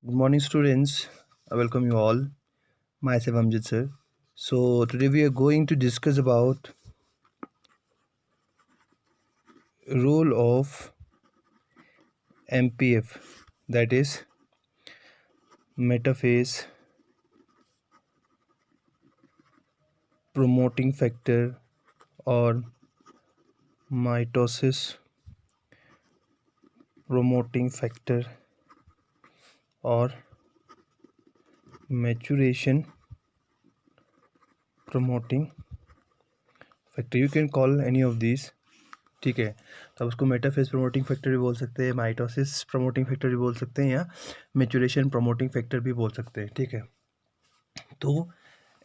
Good morning, students. I welcome you all. Myself Amjad sir. So today we are going to discuss about role of MPF, that is metaphase promoting factor or mitosis promoting factor or maturation promoting factor. You can call any of these. ठीक है, तो आप उसको metaphase promoting factor भी बोल सकते हैं, mitosis promoting factor भी बोल सकते हैं, या मेचुरेशन प्रमोटिंग फैक्टर भी बोल सकते हैं. ठीक है, तो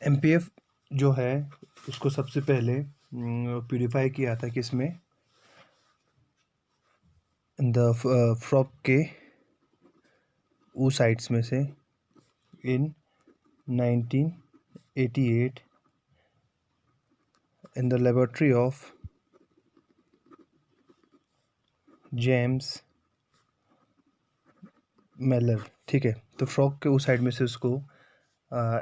एमपीएफ जो है उसको सबसे पहले प्यूरिफाई किया था किसमें, द फ्रॉक के oocytes में से इन 1988 in the laboratory of James Mailer. ठीक है, तो फ्रॉक के oocyte में से उसको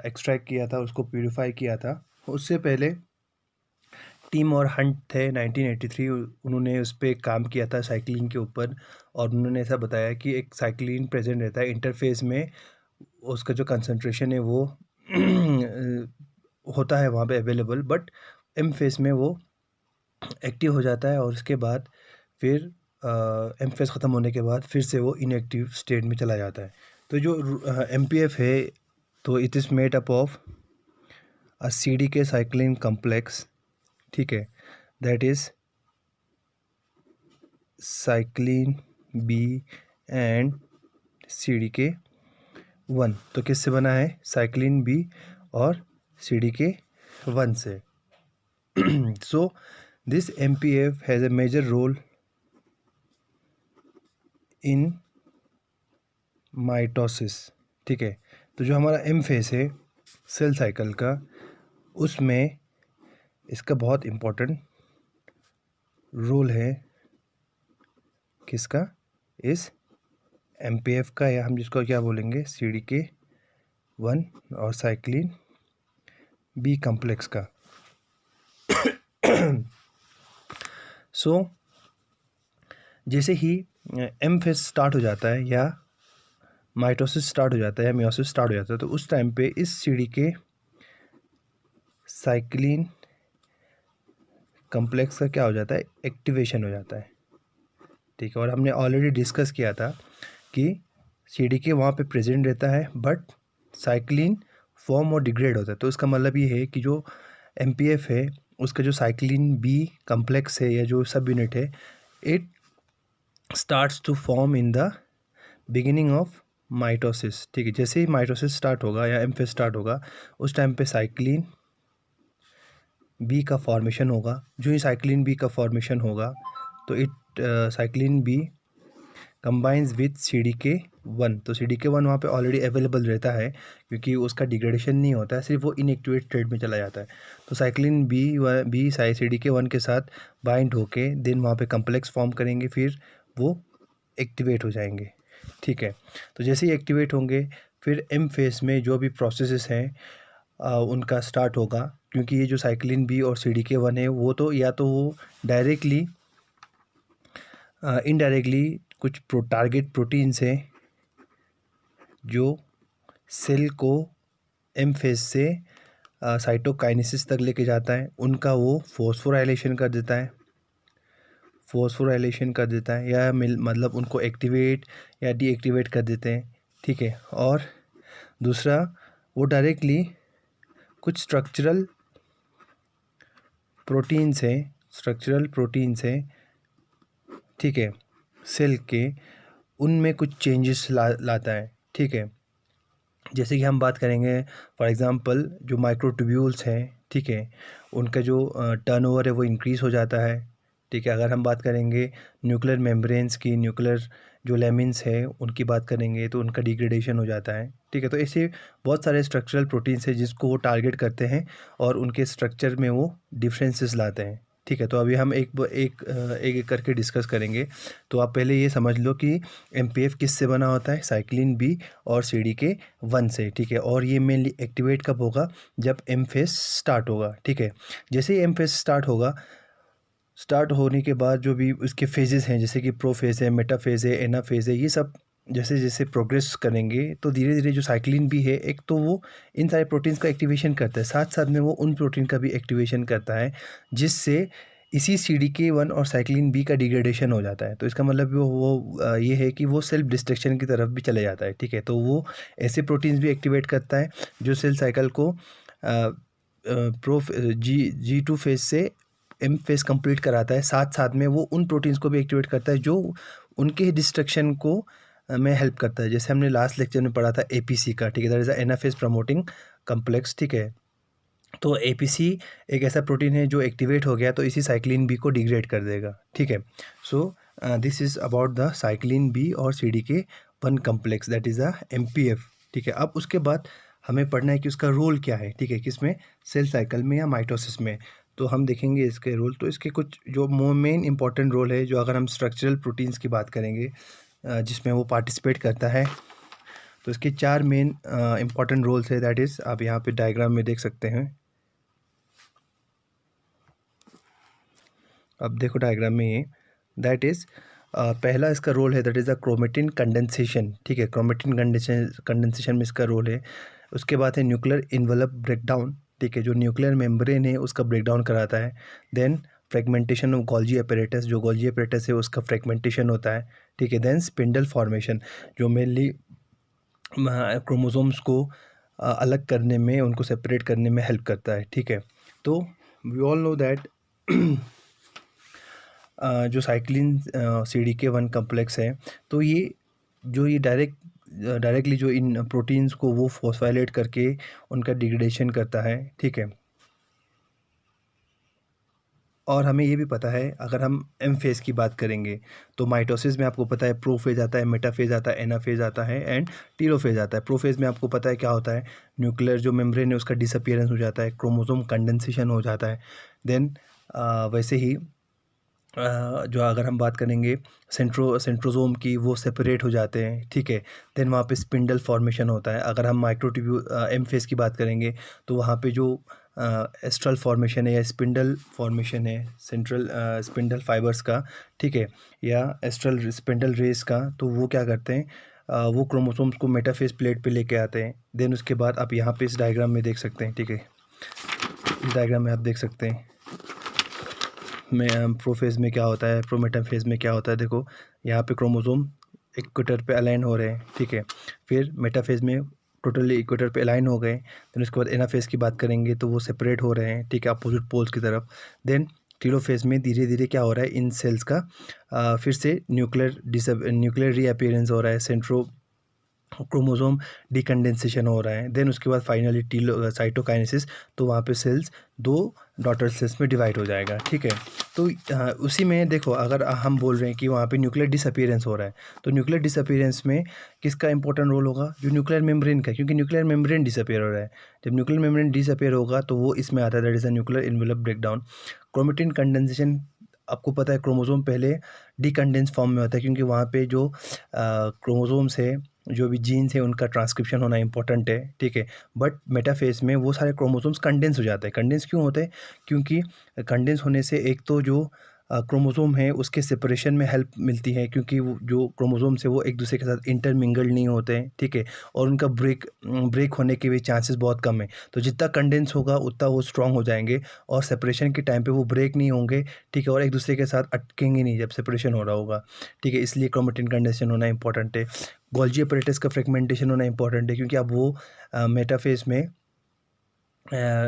एक्सट्रैक्ट किया था, उसको प्यूरिफाई किया था. उससे पहले टीम और हंट थे 1983, उन्होंने उस पर काम किया था साइक्लिन के ऊपर, और उन्होंने ऐसा बताया कि एक साइक्लिन प्रेजेंट रहता है इंटरफेस में, उसका जो कंसंट्रेशन है वो होता है वहाँ पे अवेलेबल, बट एम फेस में वो एक्टिव हो जाता है, और उसके बाद फिर एम फेस ख़त्म होने के बाद फिर से वो इनएक्टिव स्टेट में चला जाता है. तो जो एम पी एफ है, तो it is made up of a C D K cyclin complex. ठीक है, that is cyclin B and C D K 1. तो किससे बना है? साइक्लिन बी और सी डी के 1 से. So this M P F has a major role in mitosis. ठीक है, तो जो हमारा एम फेस है सेल साइकिल का, उसमें इसका बहुत इम्पोर्टेंट रोल है. किसका? इस एम पी एफ का, या हम जिसको क्या बोलेंगे, सी डी के 1 और साइक्लिन बी कम्प्लेक्स का. सो जैसे ही एम फेज स्टार्ट हो जाता है, या माइटोसिस स्टार्ट हो जाता है, या मियोसिस स्टार्ट हो जाता है, तो उस टाइम पे इस सीडी के साइक्लिन कम्प्लेक्स का क्या हो जाता है? एक्टिवेशन हो जाता है. ठीक है, और हमने ऑलरेडी डिस्कस किया था कि सीडी के वहाँ पे प्रेजेंट रहता है, बट साइक्लिन फॉर्म और डिग्रेड होता है. तो इसका मतलब ये है कि जो एम पी एफ है उसका जो साइक्लिन बी कम्प्लेक्स है, या जो सब यूनिट है, it starts to form in the beginning of mitosis. ठीक है, जैसे ही माइटोसिस स्टार्ट होगा या एम फेज स्टार्ट होगा, उस टाइम पे साइक्लिन बी का फॉर्मेशन होगा. जो ही साइक्लिन बी का फॉर्मेशन होगा, तो it cyclin B combines with C D K 1. तो सी डी के 1 वहाँ पे ऑलरेडी अवेलेबल रहता है, क्योंकि उसका डिग्रेडेशन नहीं होता है, सिर्फ वो इनएक्टिवेट स्टेट में चला जाता है. तो cyclin B C D K 1 के साथ बाइंड होके देन वहाँ पे कम्प्लेक्स फॉर्म करेंगे, फिर वो एक्टिवेट हो जाएंगे. ठीक है, तो जैसे ही एक्टिवेट होंगे, फिर एम फेस में जो भी प्रोसेसेस हैं उनका स्टार्ट होगा, क्योंकि ये जो साइक्लिन बी और सी डी के 1 है, वो तो या तो वो डायरेक्टली इनडायरेक्टली कुछ टारगेट प्रोटीन्स हैं जो सेल को एम फेज से साइटोकाइनेसिस तक लेके जाता है, उनका वो फॉस्फोराइलेशन कर देता है, या मतलब उनको एक्टिवेट या डीएक्टिवेट कर देते हैं. ठीक है, और दूसरा वो डायरेक्टली कुछ स्ट्रक्चरल प्रोटीन्स हैं, ठीक है, सेल के, उनमें कुछ चेंजेस लाता है. ठीक है, जैसे कि हम बात करेंगे फॉर एग्जांपल जो माइक्रोट्यूब्यूल्स हैं, ठीक है, उनका जो टर्नओवर है वो इंक्रीज़ हो जाता है. ठीक है, अगर हम बात करेंगे न्यूक्लियर मेम्ब्रेन्स की, न्यूक्लियर जो लेमिन्स है उनकी बात करेंगे, तो उनका डिग्रेडेशन हो जाता है. ठीक है, तो ऐसे बहुत सारे स्ट्रक्चरल प्रोटीन्स हैं जिसको वो टारगेट करते हैं, और उनके स्ट्रक्चर में वो डिफरेंसेस लाते हैं. ठीक है। तो अभी हम एक एक करके डिस्कस करेंगे। तो आप पहले ये समझ लो कि एमपीएफ किस से बना होता है, साइक्लिन बी और सीडीके 1 से, ठीक है। और ये मेनली एक्टिवेट कब होगा, जब एम फेज स्टार्ट होगा, ठीक है। जैसे ही एम फेज स्टार्ट होगा, स्टार्ट होने के बाद जो भी उसके फेजेस हैं, जैसे कि प्रो फेज़ है, मेटा फेज़ है, एना फेज़ है, ये सब जैसे जैसे प्रोग्रेस करेंगे तो धीरे धीरे जो साइक्लिन भी है, एक तो वो इन सारे प्रोटीन्स का एक्टिवेशन करता है, साथ साथ में वो उन प्रोटीन का भी एक्टिवेशन करता है, जिससे इसी CDK1 और साइक्लिन बी का डिग्रेडेशन हो जाता है। तो इसका मतलब ये है कि वो सेल्फ डिस्ट्रक्शन की तरफ भी चले जाता है, ठीक है। तो वो ऐसे प्रोटीन्स भी एक्टिवेट करता है जो सेल साइकिल को प्रो G2 फेज से एम फेज कंप्लीट कराता है। साथ साथ में वो उन प्रोटीन्स को भी एक्टिवेट करता है जो उनके डिस्ट्रक्शन को में हेल्प करता है। जैसे हमने लास्ट लेक्चर में पढ़ा था एपीसी का, ठीक है, that is anaphase promoting complex, ठीक है। तो एपीसी एक ऐसा प्रोटीन है जो एक्टिवेट हो गया तो इसी साइक्लिन बी को डिग्रेड कर देगा, ठीक है। So this is about the cyclin B और CDK1 complex, that is a MPF, ठीक है। अब उसके बाद हमें पढ़ना है कि उसका रोल क्या है, ठीक है, किसमें, सेल साइकिल में या माइटोसिस में। तो हम देखेंगे इसके रोल। तो इसके कुछ जो मेन इंपॉर्टेंट रोल है, जो अगर हम स्ट्रक्चरल प्रोटीन्स की बात करेंगे जिसमें वो पार्टिसिपेट करता है, तो इसके 4 मेन इंपॉर्टेंट रोल्स है। दैट इज़ आप यहाँ पे डायग्राम में देख सकते हैं। अब देखो डायग्राम में ये, दैट इज़ पहला इसका रोल है, that is the chromatin condensation, ठीक है। क्रोमेटिन कंडेंसेशन में इसका रोल है। उसके बाद है न्यूक्लियर इन्वेलप ब्रेकडाउन, ठीक है, जो न्यूक्लियर मेम्ब्रेन है उसका ब्रेकडाउन कराता है। Then fragmentation of Golgi apparatus, जो गोल्जी अपैरेटस है उसका फ्रेगमेंटेशन होता है, ठीक है। देन स्पिंडल फॉर्मेशन, जो मेनली क्रोमोसोम्स को अलग करने में, उनको सेपरेट करने में हेल्प करता है, ठीक है। तो वी ऑल नो दैट जो साइक्लिन CDK1 कम्प्लेक्स है, तो ये डायरेक्टली जो इन प्रोटीन्स को वो फॉस्फोराइलेट करके उनका डिग्रेडेशन करता है, ठीक है। और हमें ये भी पता है, अगर हम एम फेज़ की बात करेंगे तो माइटोसिस में आपको पता है प्रो फेज़ आता है, मेटा फेज़ आता है, एना फेज़ आता है एंड टीलोफेज़ आता है। प्रो फेज़ में आपको पता है क्या होता है, न्यूक्लियर जो मेम्ब्रेन है उसका डिसअपीयरेंस हो जाता है, क्रोमोसोम कंडेंसेशन हो जाता है। देन वैसे ही जो अगर हम बात करेंगे सेंट्रोज़ोम की, वो सेपरेट हो जाते हैं, ठीक है। देन वहाँ पे स्पिंडल फॉर्मेशन होता है। अगर हम माइक्रोट्यूब्यूल एम फेज़ की बात करेंगे तो वहाँ पे जो एस्ट्रल फॉर्मेशन है या स्पिंडल फॉर्मेशन है सेंट्रल स्पिंडल फाइबर्स का, ठीक है, या एस्ट्रल स्पिंडल रेस का, तो वो क्या करते हैं, वो क्रोमोसोम्स को मेटाफेज प्लेट पे लेके आते हैं। देन उसके बाद आप यहाँ पे इस डायग्राम में देख सकते हैं, ठीक है, इस डायग्राम में आप देख सकते हैं में प्रोफेज़ में क्या होता है, प्रोमेटाफेज़ में क्या होता है। देखो यहाँ पे क्रोमोसोम इक्वेटर पे अलाइन हो रहे हैं, ठीक है। फिर मेटाफेज़ में टोटली इक्वेटर पे अलाइन हो गए। देन उसके बाद एनाफेज़ की बात करेंगे तो वो सेपरेट हो रहे हैं, ठीक है, अपोजिट पोल्स की तरफ। देन टीलोफेज़ में धीरे धीरे क्या हो रहा है, इन सेल्स का फिर से न्यूक्लियर रीअपीयरेंस हो रहा है, क्रोमोसोम डिकंडेंसेशन हो रहा है। देन उसके बाद फाइनली साइटोकाइनेसिस, तो वहाँ पे सेल्स 2 डॉटर सेल्स में डिवाइड हो जाएगा, ठीक है। तो उसी में देखो, अगर हम बोल रहे हैं कि वहाँ पे न्यूक्लियर डिसअपीयरेंस हो रहा है, तो न्यूक्लियर डिसअपीयरेंस में किसका इंपॉर्टेंट रोल होगा, जो न्यूक्लियर मेम्ब्रेन का, क्योंकि न्यूक्लियर मेम्ब्रेन डिसअपीयर हो रहा है। जब न्यूक्लियर मेम्ब्रेन डिसअपीयर होगा तो वो इसमें आता है, that is the nuclear envelope breakdown. Chromatin condensation, आपको पता है क्रोमोसोम पहले डिकंडेंस फॉर्म में होता है, क्योंकि वहाँ पे जो क्रोमोसोम्स है, जो भी जीन्स है, उनका ट्रांसक्रिप्शन होना इंपॉर्टेंट है, ठीक है। बट मेटाफेज में वो सारे क्रोमोसोम्स कंडेंस हो जाते हैं। कंडेंस क्यों होते हैं, क्योंकि कंडेंस होने से एक तो जो क्रोमोसोम है उसके सेपरेशन में हेल्प मिलती है, क्योंकि वो जो क्रोमोसोम्स है वो एक दूसरे के साथ इंटरमिंगल्ड नहीं होते हैं, ठीक है। और उनका ब्रेक होने के भी चांसेस बहुत कम है। तो जितना कंडेंस होगा उतना वो स्ट्रॉन्ग हो जाएंगे और सेपरेशन के टाइम पे वो ब्रेक नहीं होंगे, ठीक है, और एक दूसरे के साथ अटकेंगे नहीं जब सेपरेशन हो रहा होगा, ठीक है। इसलिए क्रोमेटिन कंडेंसेशन होना इंपॉर्टेंट है। गोल्जी अपैरेटस का फ्रेगमेंटेशन होना इंपॉर्टेंट है, क्योंकि अब वो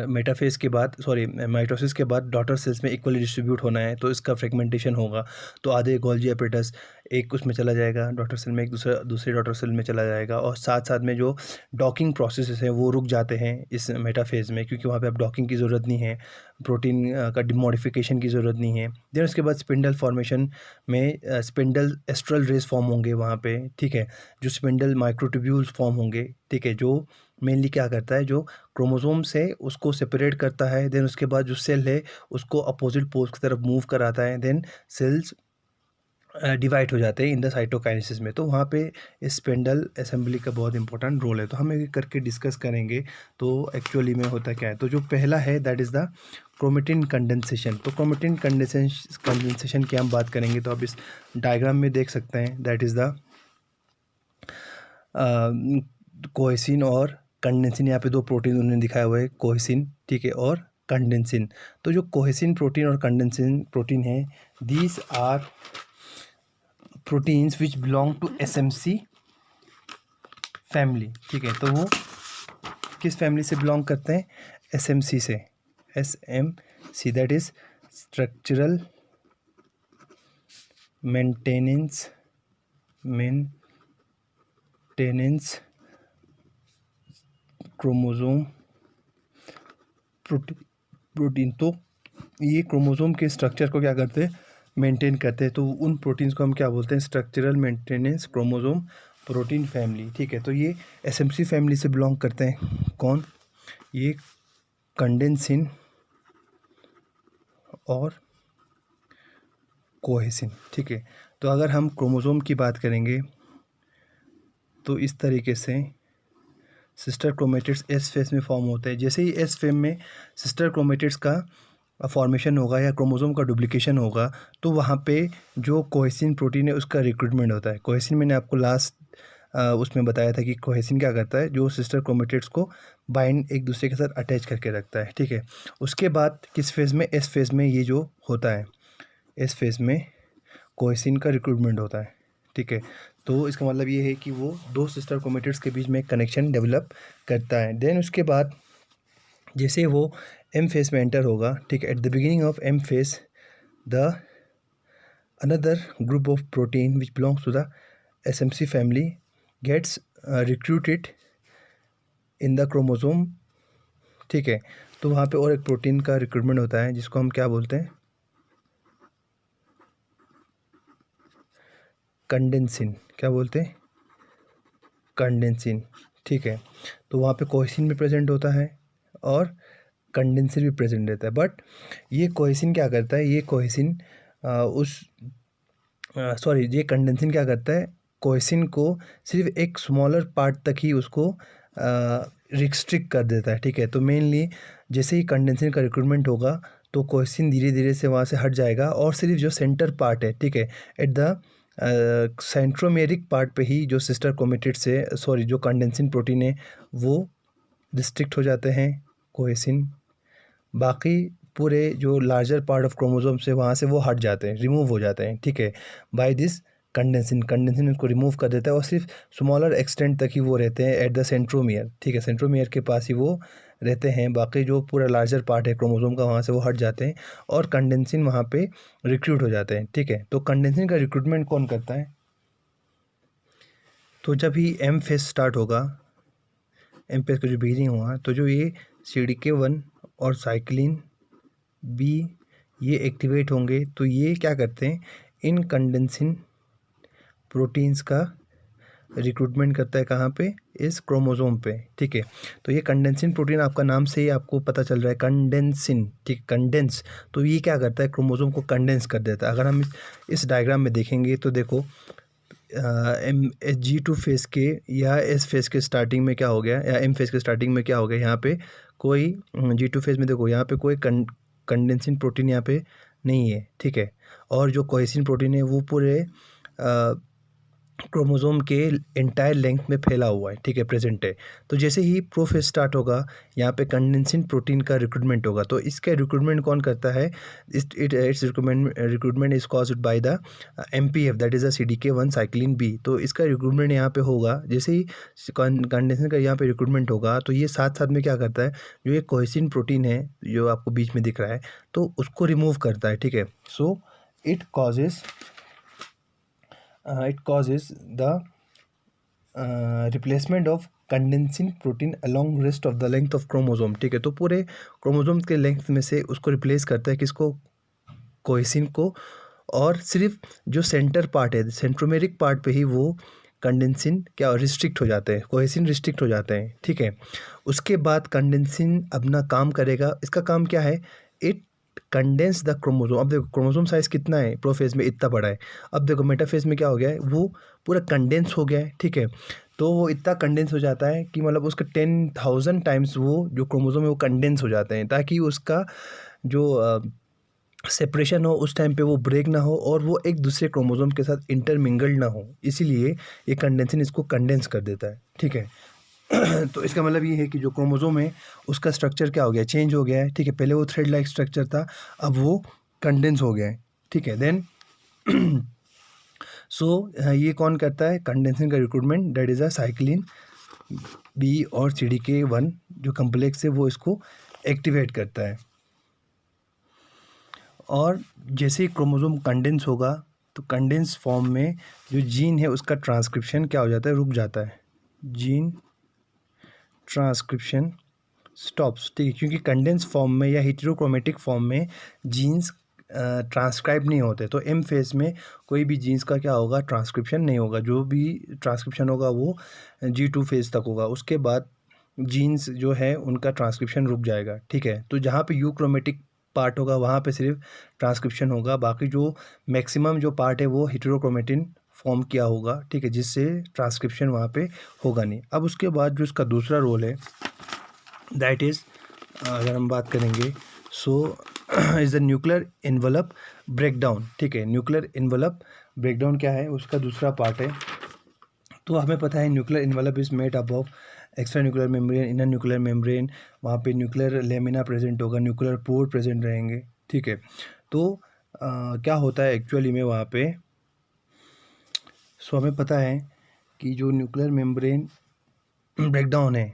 मेटाफेज के बाद, सॉरी, माइटोसिस के बाद डॉटर सेल्स में इक्वली डिस्ट्रीब्यूट होना है, तो इसका फ्रेगमेंटेशन होगा। तो आधे गोल्जी अपैरेटस एक उसमें चला जाएगा डॉटर सेल में, एक दूसरे डॉटर सेल में चला जाएगा, और साथ साथ में जो डॉकिंग प्रोसेसेस हैं वो रुक जाते हैं इस मेटाफेज में, क्योंकि वहाँ पे अब डॉकिंग की ज़रूरत नहीं है, प्रोटीन का डिमॉडिफिकेशन की ज़रूरत नहीं है। देन उसके बाद स्पिंडल फॉर्मेशन में स्पिंडल एस्ट्रल रेस फॉर्म होंगे वहाँ पे, ठीक है, जो स्पिंडल माइक्रोट्यूब्यूल्स फॉर्म होंगे, ठीक है, जो मेनली क्या करता है, जो क्रोमोसोम से उसको सेपरेट करता है। देन उसके बाद जो सेल है उसको अपोजिट पोल्स की तरफ मूव कराता है। देन सेल्स डिवाइड हो जाते हैं इन द साइटोकाइनेसिस में। तो वहाँ पे स्पिंडल असेंबली का बहुत इंपॉर्टेंट रोल है। तो हम एक करके डिस्कस करेंगे तो एक्चुअली में होता क्या है। तो जो पहला है that is the chromatin condensation. तो क्रोमेटिन कंडेंसेशन की हम बात करेंगे तो आप इस डायग्राम में देख सकते हैं दैट इज़ द कोहेसिन और कंडेंसिन। यहाँ पे दो प्रोटीन उन्होंने दिखाया हुआ है, कोहेसिन, ठीक है, और कंडेंसिन। तो जो कोहेसिन प्रोटीन और कंडेंसिन प्रोटीन है, these are proteins which belong to SMC family, ठीक है। तो वो किस फैमिली से बिलोंग करते हैं, एसएमसी से, SMC that is structural maintenance chromosome protein. तो ये क्रोमोसोम के स्ट्रक्चर को क्या करते हैं, मेंटेन करते हैं। तो उन प्रोटीन्स को हम क्या बोलते हैं, structural maintenance chromosome protein family, ठीक है। तो ये एसएमसी फैमिली से बिलोंग करते हैं। कौन, ये कंडेंसिन और कोहेसिन, ठीक है। तो अगर हम क्रोमोसोम की बात करेंगे तो इस तरीके से सिस्टर क्रोमेटिड्स एस फेज में फॉर्म होते हैं। जैसे ही एस फेज में सिस्टर क्रोमेटिड्स का फॉर्मेशन होगा या क्रोमोसोम का डुप्लीकेशन होगा तो वहाँ पे जो कोहेसिन प्रोटीन है उसका रिक्रूटमेंट होता है। कोहेसिन मैंने आपको लास्ट उसमें बताया था कि कोहेसिन क्या करता है, जो सिस्टर क्रोमेटिड्स को बाइंड एक दूसरे के साथ अटैच करके रखता है, ठीक है। उसके बाद किस फेज़ में, एस फेज़ में ये जो होता है, एस फेज़ में कोहेसिन का रिक्रूटमेंट होता है, ठीक है। तो इसका मतलब ये है कि वो दो सिस्टर क्रोमेटिड्स के बीच में एक कनेक्शन डेवलप करता है। देन उसके बाद जैसे वो एम फेज में एंटर होगा, ठीक है, at the beginning of M phase the another group of protein which belongs to the SMC family gets recruited in the chromosome, ठीक है। तो वहाँ पे और एक प्रोटीन का रिक्रूटमेंट होता है जिसको हम क्या बोलते हैं, कंडेंसिन। क्या बोलते हैं, कंडेंसिन, ठीक है। तो वहाँ पे कोहेसिन भी प्रेजेंट होता है और कंडेंसर भी प्रेजेंट रहता है। बट ये कोहेसिन क्या करता है, ये कोहेसिन ये कंडेंसिन क्या करता है, कोहेसिन को सिर्फ एक स्मॉलर पार्ट तक ही उसको रिस्ट्रिक्ट कर देता है, ठीक है। तो मेनली जैसे ही कंडेंसिन का रिक्रूटमेंट होगा तो कोहेसिन धीरे धीरे से वहाँ से हट जाएगा और सिर्फ जो सेंटर पार्ट है, ठीक है, एट द सेंट्रोमेरिक पार्ट पे ही जो सिस्टर क्रोमेटिड से जो कंडेंसिन प्रोटीन है वो रिस्ट्रिक्ट हो जाते हैं कोहेसिन। बाकी पूरे जो लार्जर पार्ट ऑफ क्रोमोसोम से वहाँ से वो हट जाते हैं, रिमूव हो जाते हैं, ठीक है, बाय दिस कंडेंसिन उसको रिमूव कर देता है और सिर्फ स्मॉलर एक्सटेंट तक ही वो रहते हैं एट द सेंट्रोमियर, ठीक है, सेंट्रोमियर के पास ही वो रहते हैं। बाकी जो पूरा लार्जर पार्ट है क्रोमोसोम का वहाँ से वो हट जाते हैं और कंडेंसिन वहाँ पे रिक्रूट हो जाते हैं, ठीक है। तो कंडेंसिन का रिक्रूटमेंट कौन करता है, तो जब ही एम फेज स्टार्ट होगा, एम फेज का जो बिगिनिंग हुआ तो जो ये CDK1 और साइक्लिन बी ये एक्टिवेट होंगे। तो ये क्या करते हैं, इन कंडेंसिन प्रोटीन्स का रिक्रूटमेंट करता है, कहाँ पे, इस क्रोमोसोम पे, ठीक है। तो ये कंडेंसिन प्रोटीन आपका नाम से ही आपको पता चल रहा है, कंडेंसिन, ठीक, कंडेंस। तो ये क्या करता है, क्रोमोसोम को कंडेंस कर देता है। अगर हम इस डायग्राम में देखेंगे तो देखो G2 फेज़ के या S फेज़ के स्टार्टिंग में क्या हो गया, या M फेज़ के स्टार्टिंग में क्या हो गया, यहाँ पे कोई G2 फेज़ में देखो यहाँ पे कोई कंडेंसिन प्रोटीन यहाँ पे नहीं है, ठीक है। और जो कोहेसिन प्रोटीन है वो पूरे क्रोमोसोम के एंटायर लेंथ में फैला हुआ है, ठीक है, प्रेजेंट है। तो जैसे ही प्रोफेज स्टार्ट होगा यहाँ पे कंडेंसिन प्रोटीन का रिक्रूटमेंट होगा। तो इसका रिक्रूटमेंट कौन करता है, its recruitment is caused by the MPF that is a CDK1 cyclin B. तो इसका रिक्रूटमेंट यहाँ पे होगा, जैसे ही कंडेंसिन का यहाँ पे रिक्रूटमेंट होगा तो ये साथ साथ में क्या करता है, जो ये कोहेसिन प्रोटीन है जो आपको बीच में दिख रहा है तो उसको रिमूव करता है, ठीक है। So it causes it causes the replacement of condensing protein along rest of the length of chromosome. ठीक है, तो पूरे क्रोमोसोम के लेंथ में से उसको रिप्लेस करता है किसको, कोहेसिन को, और सिर्फ जो सेंटर पार्ट है, सेंट्रोमेरिक पार्ट पे ही वो कंडेंसिन क्या रिस्ट्रिक्ट हो जाते हैं, कोहेसिन रिस्ट्रिक्ट हो जाते हैं। ठीक है, उसके बाद कंडेंसिन अपना काम करेगा। इसका काम क्या है, इट कंडेंस द क्रोमोसोम। अब देखो क्रोमोसोम साइज कितना है, प्रोफेज में इतना बड़ा है। अब देखो मेटाफेज में क्या हो गया है, वो पूरा कंडेंस हो गया है। ठीक है, तो वो इतना कंडेंस हो जाता है कि मतलब उसका 10,000 टाइम्स वो जो क्रोमोसोम है वो कंडेंस हो जाते हैं, ताकि उसका जो सेपरेशन हो उस टाइम पे वो ब्रेक ना हो और वो एक दूसरे क्रोमोसोम के साथ इंटरमिंगल्ड ना हो, इसीलिए ये कंडेंसन इसको कंडेंस कर देता है। ठीक है, तो इसका मतलब ये है कि जो क्रोमोसोम है उसका स्ट्रक्चर क्या हो गया, चेंज हो गया है। ठीक है, पहले वो थ्रेड लाइक स्ट्रक्चर था, अब वो कंडेंस हो गया है। ठीक है, देन ये कौन करता है कंडेंसन का recruitment, that is a cyclin B और CDK1 जो कम्प्लेक्स है वो इसको एक्टिवेट करता है। और जैसे ही क्रोमोसोम कंडेंस होगा तो कंडेंस फॉर्म में जो जीन है उसका ट्रांसक्रिप्शन क्या हो जाता है, रुक जाता है, जीन ट्रांसक्रिप्शन स्टॉप्स। ठीक है, क्योंकि कंडेंस फॉर्म में या हेटेरोक्रोमेटिक फॉर्म में जीन्स ट्रांसक्राइब नहीं होते, तो एम फेज में कोई भी जीन्स का क्या होगा, ट्रांसक्रिप्शन नहीं होगा। जो भी ट्रांसक्रिप्शन होगा वो G2 फेज तक होगा, उसके बाद जीन्स जो है उनका ट्रांसक्रिप्शन रुक जाएगा। ठीक है, तो जहाँ पे यूक्रोमेटिक पार्ट होगा वहाँ पे सिर्फ ट्रांसक्रिप्शन होगा, बाकी जो मैक्सिमम जो पार्ट है वो हेटेरोक्रोमेटिन फॉर्म किया होगा। ठीक है, जिससे ट्रांसक्रिप्शन वहाँ पे होगा नहीं। अब उसके बाद जो इसका दूसरा रोल है दैट इज़, अगर हम बात करेंगे is the nuclear envelope breakdown. ठीक है, न्यूक्लियर एनवलप ब्रेकडाउन क्या है, उसका दूसरा पार्ट है। तो हमें पता है nuclear envelope is made up of extra nuclear membrane, inner nuclear membrane, वहाँ पे न्यूक्लियर लेमिना प्रेजेंट होगा, न्यूक्लियर पोर प्रेजेंट रहेंगे। ठीक है, तो क्या होता है एक्चुअली में वहाँ पे, हमें पता है कि जो न्यूक्लियर मेम्ब्रेन ब्रेकडाउन है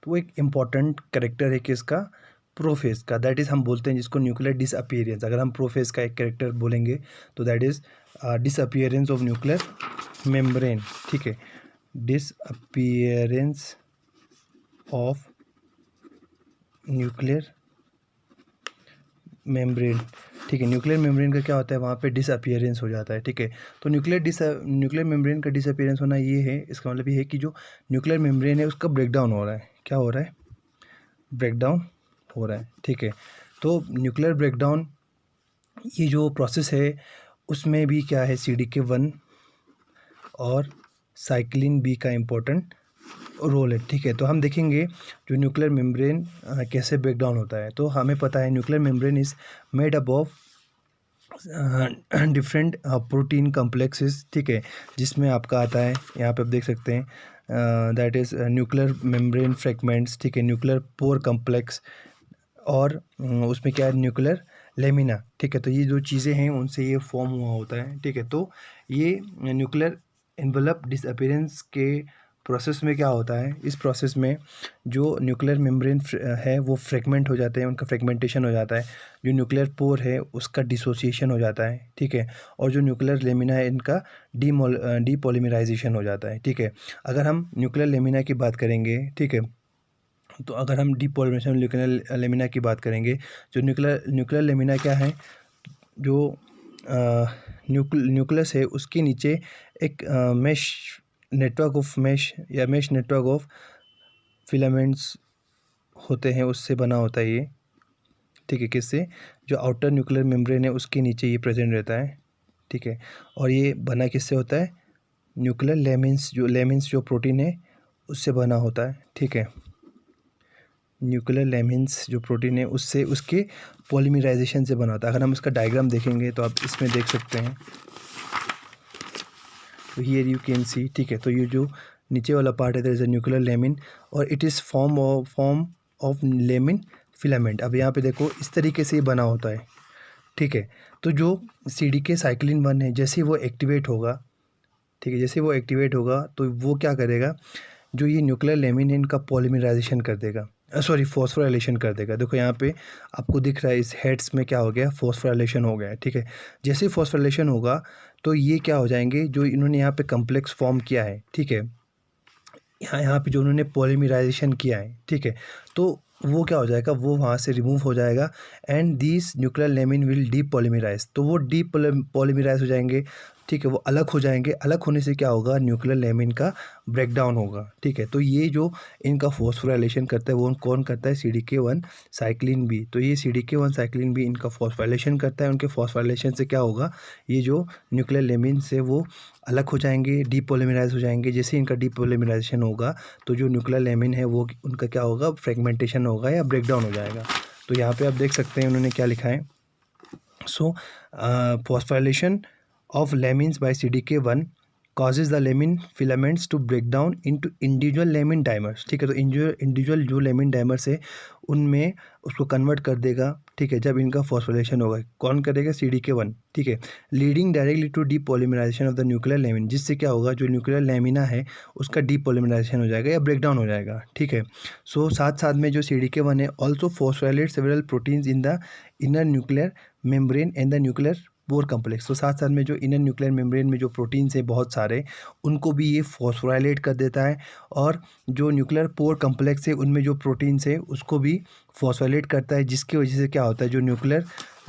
तो वो एक इम्पॉर्टेंट करेक्टर है किसका, प्रोफेज का, दैट इज़ हम बोलते हैं जिसको न्यूक्लियर डिसअपियरेंस। अगर हम प्रोफेज का एक करेक्टर बोलेंगे तो that is disappearance of nuclear membrane. ठीक है, डिसअपियरेंस ऑफ न्यूक्लियर मेम्ब्रेन। ठीक है, न्यूक्लियर मेम्ब्रेन का क्या होता है, वहाँ पे डिसअपियरेंस हो जाता है। ठीक है, तो न्यूक्लियर मेम्ब्रेन का डिसअपियरेंस होना ये है, इसका मतलब ये है कि जो न्यूक्लियर मेम्ब्रेन है उसका ब्रेकडाउन हो रहा है। क्या हो रहा है, ब्रेकडाउन हो रहा है। ठीक है, तो न्यूक्लियर ब्रेकडाउन ये जो प्रोसेस है उसमें भी क्या है, CDK1 और साइक्लिन बी का इम्पोर्टेंट रोल है। ठीक है, तो हम देखेंगे जो न्यूक्लियर मेम्ब्रेन कैसे ब्रेकडाउन होता है। तो हमें पता है nuclear membrane is made up of different protein complexes. ठीक है, जिसमें आपका आता है, यहाँ पे आप देख सकते हैं, that is nuclear membrane fragments. ठीक है, न्यूक्लियर पोर कम्प्लेक्स, और उसमें क्या है, न्यूक्लियर लेमिना। ठीक है, तो ये जो चीज़ें हैं उनसे ये फॉर्म हुआ होता है। ठीक है, तो ये न्यूक्लियर एनवलप डिसअपियरेंस के प्रोसेस में क्या होता है, इस प्रोसेस में जो न्यूक्लियर मेम्ब्रेन है वो फ्रेगमेंट हो जाते हैं, उनका फ्रेगमेंटेशन हो जाता है। जो न्यूक्लियर पोर है उसका डिसोसिएशन हो जाता है। ठीक है, और जो न्यूक्लियर लेमिना है इनका डीपॉलीमराइजेशन हो जाता है। ठीक है, अगर हम न्यूक्लियर लेमिना की बात करेंगे, ठीक है, तो अगर हम डीपॉलीमराइजेशन न्यूक्लियर लेमिना की बात करेंगे, जो न्यूक्लियर लेमिना क्या है, जो न्यूक्लियस है उसके नीचे एक mesh network of mesh network of filaments होते हैं, उससे बना होता है ये। ठीक है, किससे, जो आउटर न्यूक्लियर मेम्ब्रेन है उसके नीचे ये प्रेजेंट रहता है। ठीक है, और ये बना किससे होता है, न्यूक्लियर लेमिन्स जो प्रोटीन है उससे बना होता है। ठीक है, न्यूक्लियर लेमिन्स जो प्रोटीन है उससे, उसके पॉलीमराइजेशन से बना होता है। अगर हम इसका डायग्राम देखेंगे तो आप इसमें देख सकते हैं, तो हियर यू कैन सी। ठीक है, तो ये जो नीचे वाला पार्ट है that is a nuclear lamin और it is form of lamin filament. अब यहाँ पे देखो इस तरीके से ये बना होता है। ठीक है, तो जो CDK साइक्लिन 1 है जैसे वो एक्टिवेट होगा, ठीक है, जैसे वो एक्टिवेट होगा तो वो क्या करेगा, जो ये न्यूक्लियर लेमिन है इनका पॉलीमराइजेशन कर देगा। सॉरी फॉस्फोराइलेशन कर देगा। देखो यहाँ पे आपको दिख रहा है इस हेड्स में क्या हो गया, फॉस्फोराइलेशन हो गया है, ठीक है। जैसे ही फॉस्फोराइलेशन होगा तो ये क्या हो जाएंगे, जो इन्होंने यहाँ पे कम्प्लेक्स फॉर्म किया है, ठीक है, यहाँ पे जो उन्होंने पॉलीमराइजेशन किया है, ठीक है, तो वो क्या हो जाएगा, वो वहाँ से रिमूव हो जाएगा and this nuclear lamin will depolymerise, तो वो डीपॉलीमराइज हो जाएंगे, ठीक है, वो अलग हो जाएंगे। अलग होने से क्या होगा, न्यूक्लियर लेमिन का ब्रेकडाउन होगा, ठीक है। तो ये जो इनका फॉस्फोराइलेशन करता है वो कौन करता है, CDK1 साइक्लिन बी। तो ये CDK1 साइक्लिन बी इनका फॉस्फोराइलेशन करता है। उनके फॉस्फोराइलेशन से क्या होगा, ये जो न्यूक्लियर लेमिन से वो अलग हो जाएंगे, डीपॉलीमराइज हो जाएंगे। जैसे इनका डीपॉलीमराइजेशन होगा तो जो न्यूक्लियर लेमिन है वो उनका क्या होगा, फ्रेगमेंटेशन होगा या ब्रेकडाउन हो जाएगा। तो यहाँ पे आप देख सकते हैं उन्होंने क्या लिखा है, सो phosphorylation of lamins by CDK1 causes the lamin filaments to break down into individual lamin dimers, ठीक है। तो इंडिविजुअल जो लेमिन डाइमर्स है उनमें उसको कन्वर्ट कर देगा, ठीक है, जब इनका फॉस्फोराइलेशन होगा। कौन करेगा, CDK1, ठीक है, leading directly to depolymerisation of the nuclear lamin, जिससे क्या होगा, जो न्यूक्लियर लेमिना है उसका डीपॉलीमराइजेशन हो जाएगा या ब्रेकडाउन हो जाएगा, ठीक है। सो साथ साथ में जो CDK1 है also phosphorylate several proteins in the inner nuclear membrane and the nuclear pore complex. तो साथ साथ में जो इनर न्यूक्लियर मेम्ब्रेन में जो प्रोटीन्स है बहुत सारे, उनको भी ये फॉस्फोराइलेट कर देता है, और जो न्यूक्लियर पोर कम्प्लेक्स है उनमें जो प्रोटीन्स है उसको भी फॉस्फोराइलेट करता है, जिसकी वजह से क्या होता है, जो न्यूक्लियर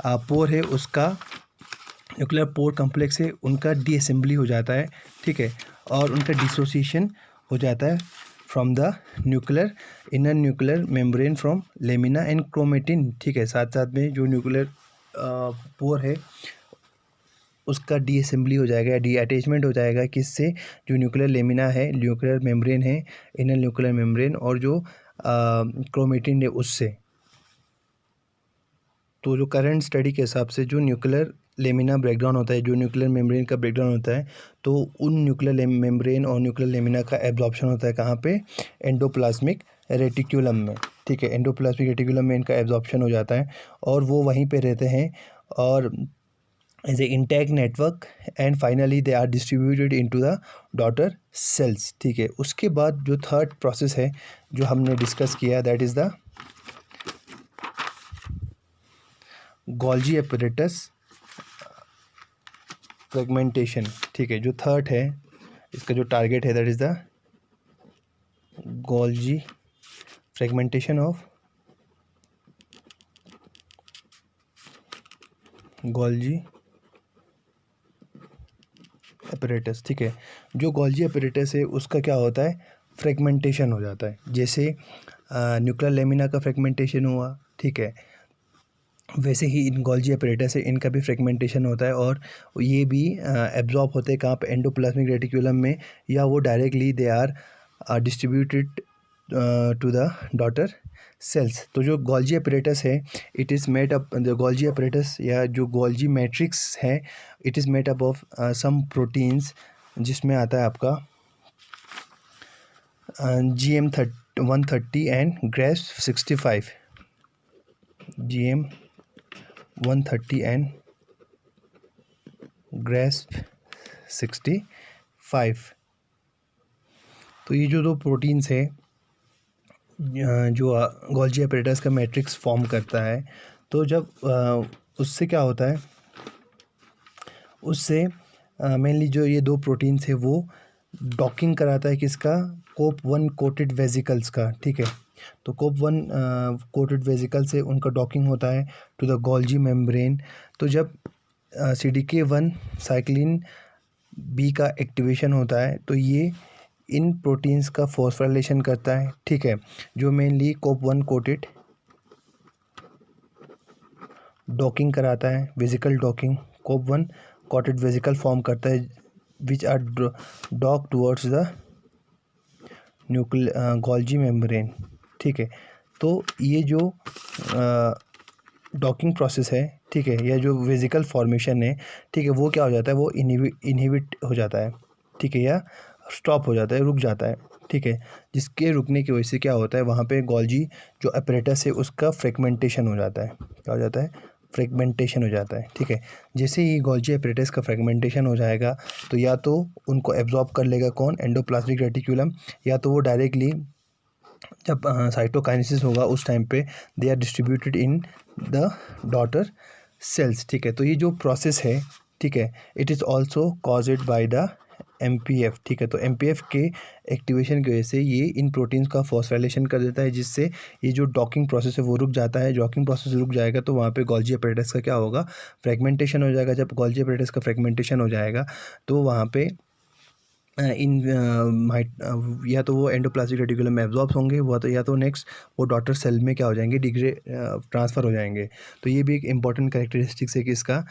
पोर है उसका, न्यूक्लियर पोर कम्प्लेक्स है उनका डीअसेंबली हो जाता है, ठीक है, और उनका डिसोसिएशन हो जाता है from the nuclear inner nuclear membrane from lamina and chromatin, ठीक है। साथ साथ में जो न्यूक्लियर पोर है उसका डीअसेंबली हो जाएगा या डी अटैचमेंट हो जाएगा, किससे, जो न्यूक्लियर लेमिना है, न्यूक्लियर मेम्ब्रेन है, इनर न्यूक्लियर मेम्ब्रेन, और जो क्रोमेटिन है उससे। तो जो करंट स्टडी के हिसाब से जो न्यूक्लियर लेमिना ब्रेकडाउन होता है, जो न्यूक्लियर मेम्ब्रेन का ब्रेकडाउन होता है, तो उन न्यूक्लियर मेम्ब्रेन और न्यूक्लियर लेमिना का एब्जॉर्प्शन होता है कहाँ पे, एंडोप्लाज्मिक रेटिक्यूलम में, ठीक है। एंडोप्लाज्मिक रेटिक्यूलम में इनका एब्जॉर्प्शन हो जाता है और वो वहीं पे रहते हैं और as a intact network, and finally they are distributed into the daughter cells, ठीक है। उसके बाद जो थर्ड प्रोसेस है जो हमने डिस्कस किया, that is the Golgi apparatus fragmentation, ठीक है। जो थर्ड है इसका जो टारगेट है, that is the Golgi fragmentation of Golgi apparatus, ठीक है। जो गोल्जी एपरेटस है उसका क्या होता है, फ्रेगमेंटेशन हो जाता है। जैसे न्यूक्लियर लेमिना का फ्रेगमेंटेशन हुआ, ठीक है, वैसे ही इन गोल्जी एपरेटस है इनका भी फ्रेगमेंटेशन होता है, और ये भी एब्जॉर्ब होते हैं कहाँ पे, एंडोप्लाज्मिक रेटिक्यूलम में, या वो directly they are distributed to the daughter cells. तो जो गोल्जी एपरेटस है, it is made up, the Golgi apparatus या जो गोल्जी मैट्रिक्स है, it is made up of some proteins, जिसमें आता है आपका GM130 and GRASP65, GM130 and GRASP65। तो ये जो दो प्रोटीन्स है जो गोल्जी एपरेटस का मैट्रिक्स फॉर्म करता है, तो जब उससे क्या होता है, उससे मेनली जो ये दो प्रोटीन्स है वो डॉकिंग कराता है किसका, COP1 कोटेड वेजिकल्स का, ठीक है। तो COP1 कोटेड वेजिकल से उनका डॉकिंग होता है टू द गोल्जी मेम्ब्रेन। तो जब CDK1 साइक्लिन बी का एक्टिवेशन होता है तो ये इन प्रोटीन्स का फॉस्फोराइलेशन करता है, ठीक है, जो मेनली COP1 कोटेड डॉकिंग कराता है, vesicle docking, COP1 coated vesicle form करता है which are dock towards the nuclear Golgi membrane, ठीक है। तो ये जो डॉकिंग प्रोसेस है, ठीक है, या जो वेजिकल फॉर्मेशन है, ठीक है, वो क्या हो जाता है, वो इनहिबिट हो जाता है, ठीक है, या स्टॉप हो जाता है, रुक जाता है, ठीक है। जिसके रुकने की वजह से क्या होता है, वहाँ पे गोल्जी जो अपरेटस है उसका फ्रेगमेंटेशन हो जाता है, क्या हो जाता है, फ्रेगमेंटेशन हो जाता है, ठीक है। जैसे ही गोल्जी अपरेटस का फ्रेगमेंटेशन हो जाएगा तो या तो उनको एब्जॉर्ब कर लेगा कौन, एंडोप्लाज्मिक रेटिक्यूलम, या तो वो डायरेक्टली जब साइटोकाइनेसिस होगा उस टाइम पे they are distributed in the daughter cells, ठीक है। तो ये जो प्रोसेस है, ठीक है, it is also caused by the MPF, ठीक है। तो एमपीएफ के एक्टिवेशन की वजह से ये इन प्रोटीन्स का फॉस्फोराइलेशन कर देता है, जिससे ये जो डॉकिंग प्रोसेस है वो रुक जाता है। डॉकिंग प्रोसेस रुक जाएगा तो वहाँ पे गोल्जी अपैरेटस का क्या होगा, फ्रेगमेंटेशन हो जाएगा। जब गोल्जी अपैरेटस का फ्रेगमेंटेशन हो जाएगा तो वहाँ पे या तो वो एंडोप्लाज्मिक रेटिकुलम में एब्जॉर्ब होंगे, वो तो या तो नेक्स्ट वो डॉटर सेल में क्या हो जाएंगे, ट्रांसफ़र हो जाएंगे। तो ये भी एक इम्पॉर्टेंट कैरेक्टरिस्टिक्स है कि इसका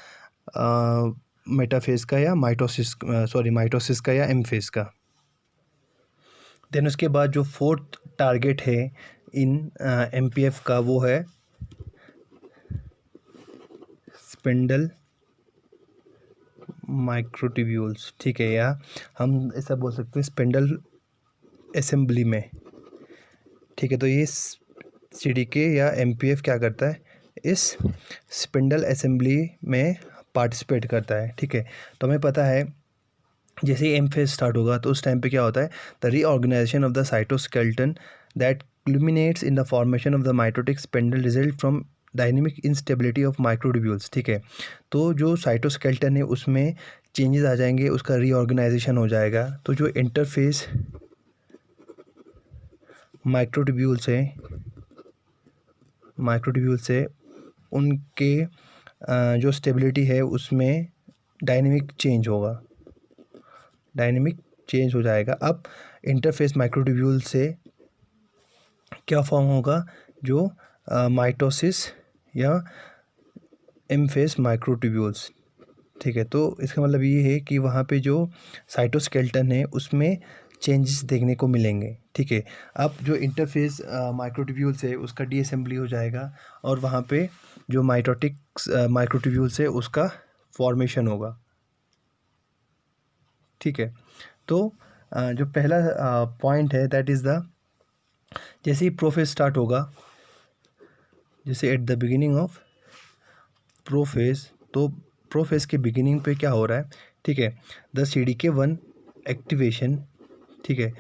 मेटाफेज का या माइटोसिस का या एम फेज का। देन उसके बाद जो फोर्थ टारगेट है इन एमपीएफ का वो है स्पिंडल माइक्रोट्यूब्यूल्स, ठीक है, या हम ऐसा बोल सकते हैं स्पिंडल असेंबली में, ठीक है। तो ये सीडीके या एमपीएफ क्या करता है, इस स्पिंडल असेंबली में पार्टिसिपेट करता है, ठीक है। तो हमें पता है जैसे ही एम फेज स्टार्ट होगा तो उस टाइम पे क्या होता है, the reorganisation of the cytoskeleton that culminates in the formation of the mitotic spindle result from dynamic instability of microtubules, ठीक है। तो जो साइटोस्केलेटन है उसमें चेंजेस आ जाएंगे, उसका रीऑर्गेनाइजेशन हो जाएगा। तो जो इंटरफेस माइक्रोट्यूब्यूल्स है उनके जो स्टेबिलिटी है उसमें डायनेमिक चेंज हो जाएगा। अब इंटरफेस माइक्रोट्यूब्यूल से क्या फॉर्म होगा, जो माइटोसिस या एम फेस माइक्रोट्यूब्यूल्स, ठीक है। तो इसका मतलब ये है कि वहाँ पे जो साइटोस्केलेटन है उसमें चेंजेस देखने को मिलेंगे, ठीक है। अब जो इंटरफेस माइक्रोट्यूब्यूल्स है उसका डीअसेंबली हो जाएगा और वहाँ पे जो माइक्रोट्यूब्यूल्स है उसका फॉर्मेशन होगा, ठीक है। तो जो पहला पॉइंट है दैट इज़ द, जैसे ही प्रोफेज स्टार्ट होगा, जैसे eight the beginning of prophase, तो प्रोफेज के बिगिनिंग पे क्या हो रहा है, ठीक है, द CDK1 एक्टिवेशन, ठीक है,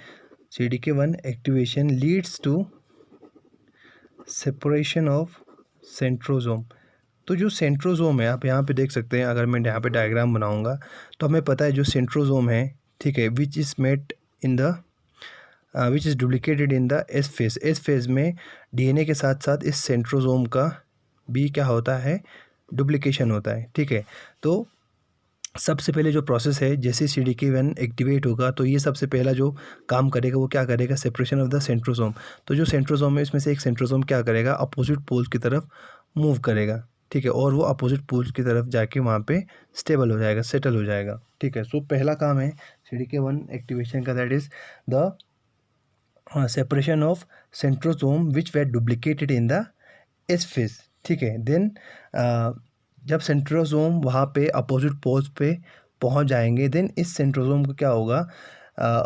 CDK1 activation leads to separation of centrosome. तो जो सेंट्रोजोम है, आप यहाँ पे देख सकते हैं, अगर मैं यहाँ पे डायग्राम बनाऊँगा तो हमें पता है जो सेंट्रोजोम है, ठीक है, which is duplicated in the S phase में DNA के साथ साथ इस सेंट्रोजोम का भी क्या होता है, डुप्लीकेशन होता है, ठीक है। तो सबसे पहले जो प्रोसेस है, जैसे CDK1 एक्टिवेट होगा तो ये सबसे पहला जो काम करेगा वो क्या करेगा, सेपरेशन ऑफ द सेंट्रोजोम। तो जो सेंट्रोजोम है इसमें से एक सेंट्रोजोम क्या करेगा, अपोजिट पोल की तरफ मूव करेगा, ठीक है, और वो अपोजिट पोल की तरफ जाके वहाँ पे स्टेबल हो जाएगा, सेटल हो जाएगा, ठीक है। सो पहला काम है CDK1 एक्टिवेशन का, that is the separation of centrosome which where duplicated in the S phase, ठीक है। देन जब सेंट्रोजोम वहाँ पे अपोजिट पोल्स पे पहुँच जाएंगे, देन इस सेंट्रोजोम को क्या होगा,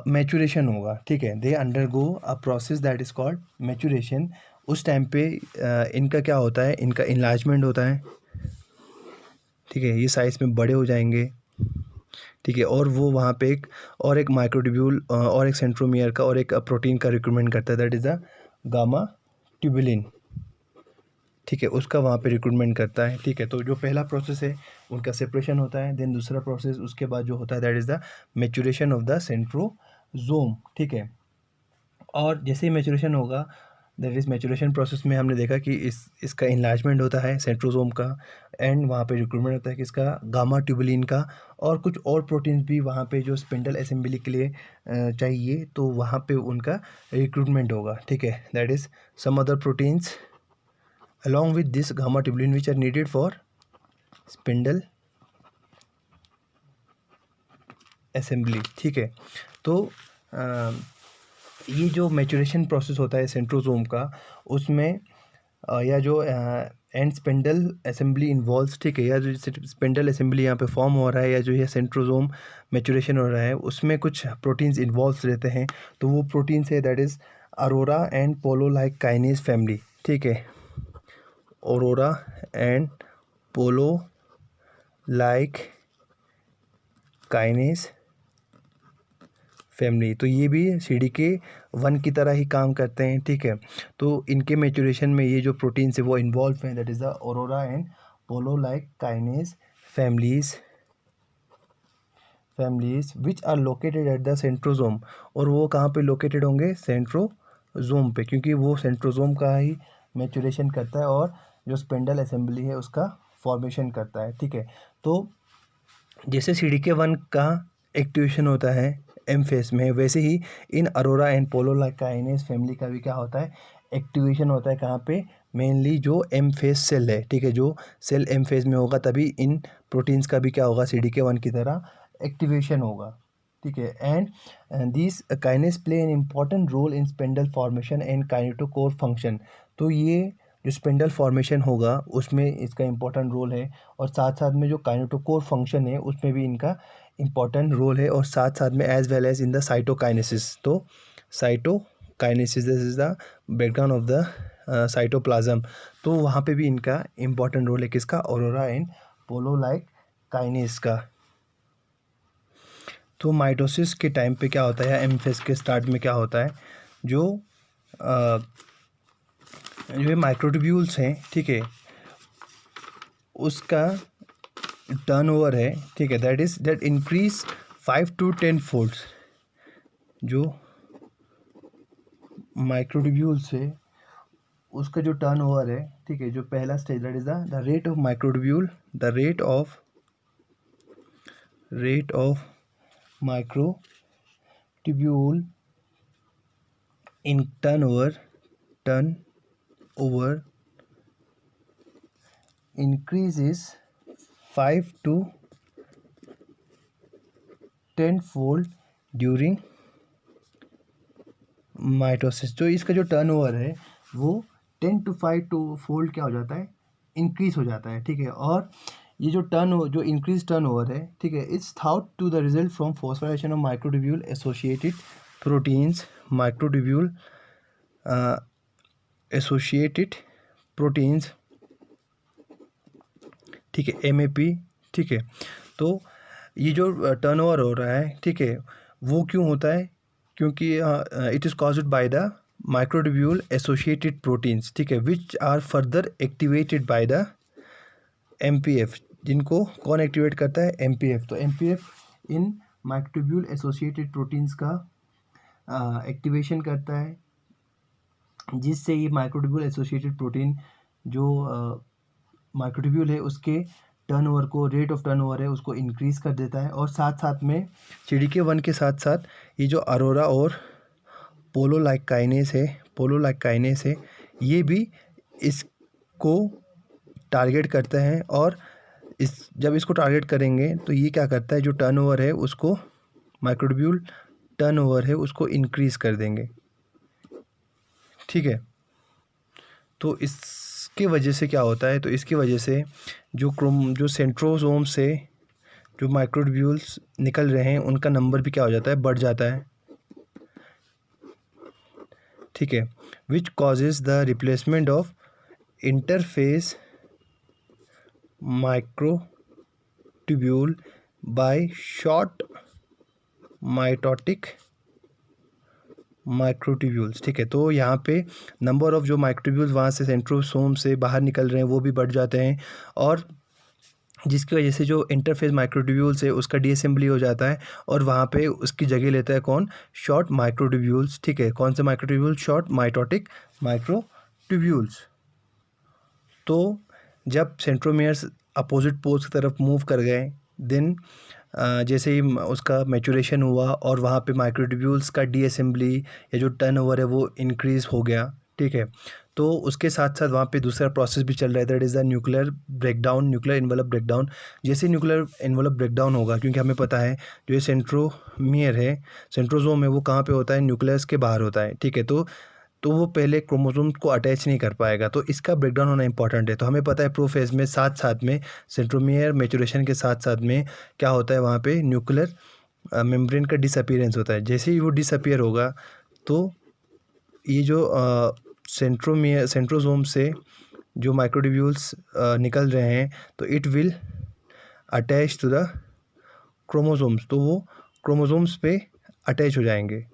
मैचुरेशन होगा, ठीक है। They undergo a process that is called maturation. उस टाइम पे इनका क्या होता है, इनका इनलार्जमेंट होता है, ठीक है, ये साइज़ में बड़े हो जाएंगे, ठीक है। और वो वहाँ पे एक माइक्रोट्यूब्यूल और एक सेंट्रोमियर का और एक प्रोटीन का रिक्रूटमेंट करता है, that is the gamma tubulin, ठीक है, उसका वहाँ पे रिक्रूटमेंट करता है, ठीक है। तो जो पहला प्रोसेस है उनका सेपरेशन होता है। देन दूसरा प्रोसेस उसके बाद जो होता है that is the maturation of the centrosome, ठीक है। और जैसे ही मैचुरेशन होगा, दैट इज़ मैचुरेशन प्रोसेस में हमने देखा कि इसका इनलार्जमेंट होता है सेंट्रोजोम का, एंड वहाँ पे रिक्रूटमेंट होता है किसका, गामा ट्यूबुलिन का, और कुछ और प्रोटीन्स भी वहाँ पे जो स्पिंडल असेंबली के लिए चाहिए, तो वहाँ पे उनका रिक्रूटमेंट होगा, ठीक है। That is some other proteins along with this gamma tubulin which are needed for spindle assembly, ठीक है। तो ये जो मैचुरेशन प्रोसेस होता है सेंट्रोजोम का, उसमें या जो एंड स्पिंडल असेंबली इन्वॉल्व्स, ठीक है, या जो स्पिंडल असेंबली यहाँ पे फॉर्म हो रहा है या जो ये सेंट्रोजोम मैचुरेशन हो रहा है उसमें कुछ प्रोटीन्स इन्वॉल्व्स रहते हैं। तो वो प्रोटीन्स है that is Arora and polo like kinase family, ठीक है, Aurora and Polo like kinase family, तो ये भी CDK1 की तरह ही काम करते हैं, ठीक है। तो इनके मैच्योरेशन में ये जो प्रोटीन्स है वो इन्वॉल्व हैं, that is the Aurora and polo like kinase families which are located at the centrosome. और वो कहाँ पे लोकेटेड होंगे? सेंट्रोजोम पे, क्योंकि वो सेंट्रोजोम का ही मैच्योरेशन करता है और जो स्पेंडल असेंबली है उसका फॉर्मेशन करता है, ठीक है। तो जैसे CDK1 का एक्टिवेशन होता है एम फेस में, वैसे ही in Aurora and polo like kinase family का भी क्या होता है? एक्टिवेशन होता है। कहाँ पे? मेनली जो एम फेस सेल है, ठीक है। जो सेल एम फेस में होगा तभी इन प्रोटीन्स का भी क्या होगा? CDK1 की तरह एक्टिवेशन होगा, ठीक है। And this kinase play an important role in spindle formation and kinetochore function. तो ये जो स्पेंडल फॉर्मेशन होगा उसमें इसका इम्पोर्टेंट रोल है, और साथ साथ में जो काइनेटोकोर फंक्शन है उसमें भी इनका इम्पोर्टेंट रोल है, और साथ साथ में as well as in the cytokinesis. तो cytokinesis this is the background of the cytoplasm. तो वहाँ पे भी इनका इम्पोर्टेंट रोल है, किसका? Aurora and polo like kinase का। तो माइटोसिस के टाइम पे क्या होता है, या एम फेज के स्टार्ट में क्या होता है? जो ये माइक्रोट्यूब्यूल्स हैं, ठीक है, उसका टर्नओवर है, ठीक है, दैट इंक्रीज 5 to 10 फोल्ड्स। जो माइक्रोट्यूब्यूल्स है उसका जो टर्नओवर है, ठीक है, जो पहला stage that is the rate of microtubule, the rate of microtubule in turnover increases 5 to 10 fold during mitosis. तो इसका जो टर्नओवर है वो 10 to 5 फोल्ड क्या हो जाता है? इंक्रीज हो जाता है, ठीक है। और ये जो इंक्रीज टर्नओवर है, ठीक है, its thought to the result from phosphorylation of microtubule associated proteins, ठीक है, MAP, ठीक है। तो ये जो टर्नओवर हो रहा है, ठीक है, वो क्यों होता है? क्योंकि it is caused by the microtubule associated proteins, ठीक है, which are further activated by the MPF। जिनको कौन एक्टिवेट करता है? MPF। तो MPF इन माइक्रोट्यूब्यूल एसोसिएटेड प्रोटीन्स का एक्टिवेशन करता है, जिससे ये माइक्रोट्यूब्यूल एसोसिएटेड प्रोटीन जो माइक्रोट्यूब्यूल है उसके टर्नओवर को, रेट ऑफ टर्नओवर है उसको इंक्रीज़ कर देता है। और साथ साथ में CDK1 के साथ साथ ये जो अरोरा और पोलो लाइक काइनेस है, ये भी इसको टारगेट करता है। और जब इसको टारगेट करेंगे तो ये क्या करता है? जो टर्नओवर है उसको, माइक्रोट्यूब्यूल टर्नओवर है उसको इंक्रीज़ कर देंगे, ठीक है। तो इसके वजह से क्या होता है? तो इसकी वजह से जो सेंट्रोसोम से जो माइक्रोट्यूब्यूल्स निकल रहे हैं उनका नंबर भी क्या हो जाता है? बढ़ जाता है, ठीक है, which causes the replacement of interphase microtubule by short mitotic microtubules, ठीक है। तो यहाँ पे नंबर ऑफ जो माइक्रोट्यूब्यूल्स वहाँ से सेंट्रोसोम से बाहर निकल रहे हैं वो भी बढ़ जाते हैं, और जिसकी वजह से जो इंटरफेस माइक्रोट्यूब्यूल्स है उसका डीअसेंबली हो जाता है, और वहाँ पे उसकी जगह लेता है कौन? शॉर्ट माइक्रोट्यूब्यूल्स, ठीक है। कौन से माइक्रोट्यूब्यूल्स? Short mitotic microtubules. तो जब सेंट्रोमियर्स अपोजिट पोल्स की तरफ मूव कर गए, देन जैसे ही उसका मैचुरेशन हुआ और वहाँ पे माइक्रोट्यूब्यूल्स का डीअसेंबली या जो टर्नओवर है वो इंक्रीज़ हो गया, ठीक है। तो उसके साथ साथ वहाँ पे दूसरा प्रोसेस भी चल रहा है, that is the nuclear envelope breakdown. जैसे न्यूक्लियर एनवलप ब्रेकडाउन होगा, क्योंकि हमें पता है जो ये सेंट्रोजोम है वो कहाँ पे होता है? न्यूक्लियस के बाहर होता है, ठीक है। तो वो पहले क्रोमोसोम को अटैच नहीं कर पाएगा, तो इसका ब्रेकडाउन होना इंपॉर्टेंट है। तो हमें पता है प्रोफेज में साथ साथ में सेंट्रोमियर मैचुरेशन के साथ साथ में क्या होता है? वहाँ पे न्यूक्लियर मेम्ब्रेन का डिसअपीयरेंस होता है। जैसे ही वो डिसअपीयर होगा तो ये जो सेंट्रोजोम से जो माइक्रोट्यूब्यूल्स निकल रहे हैं तो it will attach to the chromosomes, तो वो क्रोमोसोम्स पे अटैच हो जाएंगे।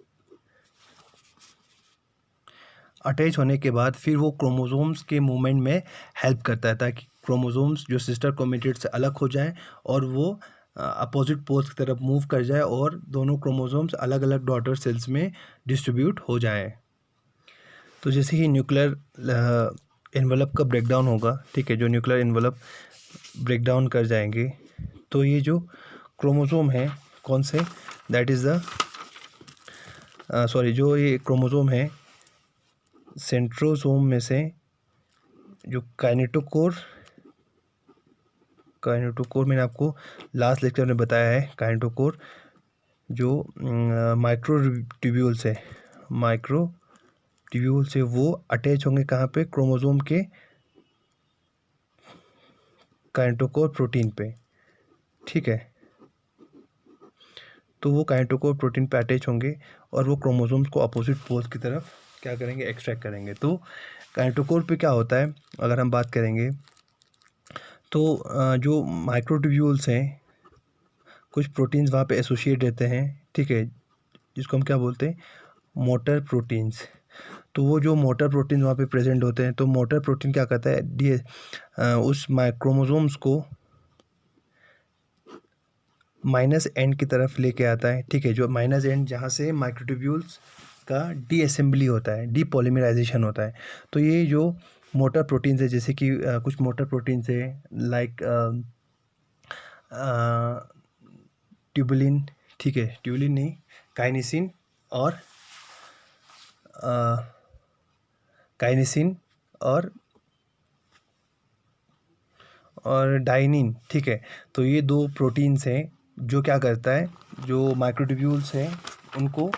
अटैच होने के बाद फिर वो क्रोमोसोम्स के मूवमेंट में हेल्प करता है, ताकि क्रोमोसोम्स जो सिस्टर क्रोमेटिड से अलग हो जाएं और वो अपोजिट पोल्स की तरफ मूव कर जाए और दोनों क्रोमोसोम्स अलग अलग डॉटर सेल्स में डिस्ट्रीब्यूट हो जाएं। तो जैसे ही न्यूक्लियर एनवलप का ब्रेकडाउन होगा, ठीक है, जो न्यूक्लियर एनवलप ब्रेकडाउन कर जाएंगे, तो ये जो क्रोमोसोम है कौन से, दैट इज़ द जो ये क्रोमोसोम है सेंट्रोसोम में से, जो काइनेटोकोर मैंने आपको लास्ट लेक्चर में बताया है, काइनेटोकोर जो माइक्रोट्यूब्यूल से वो अटैच होंगे कहाँ पे, क्रोमोसोम के काइनेटोकोर प्रोटीन पे, ठीक है। तो वो काइनेटोकोर प्रोटीन पे अटैच होंगे और वो क्रोमोसोम्स को अपोजिट पोल्स की तरफ क्या करेंगे, एक्सट्रैक्ट करेंगे। तो काइनेटोकोर पे क्या होता है, अगर हम बात करेंगे तो जो माइक्रोट्यूब्यूल्स हैं, कुछ प्रोटीन्स वहाँ पे एसोसिएट रहते हैं, ठीक है, जिसको हम क्या बोलते हैं, मोटर प्रोटीन्स। तो वो जो मोटर प्रोटीन वहाँ पे प्रेजेंट होते हैं, तो मोटर प्रोटीन क्या करता है, उस क्रोमोसोम्स को माइनस एंड की तरफ लेके आता है, ठीक है, जो माइनस एंड जहाँ से माइक्रोट्यूब्यूल्स का डीअसेंबली होता है, डीपॉलीमराइजेशन होता है। तो ये जो मोटर प्रोटीन्स है, जैसे कि कुछ मोटर प्रोटीन्स है लाइक ट्यूबुलिन, ठीक है, ट्यूबुलिन नहीं, काइनेसिन और डाइनिन, ठीक है। तो ये दो प्रोटीन्स हैं जो क्या करता है, जो माइक्रोट्यूब्यूल्स हैं उनको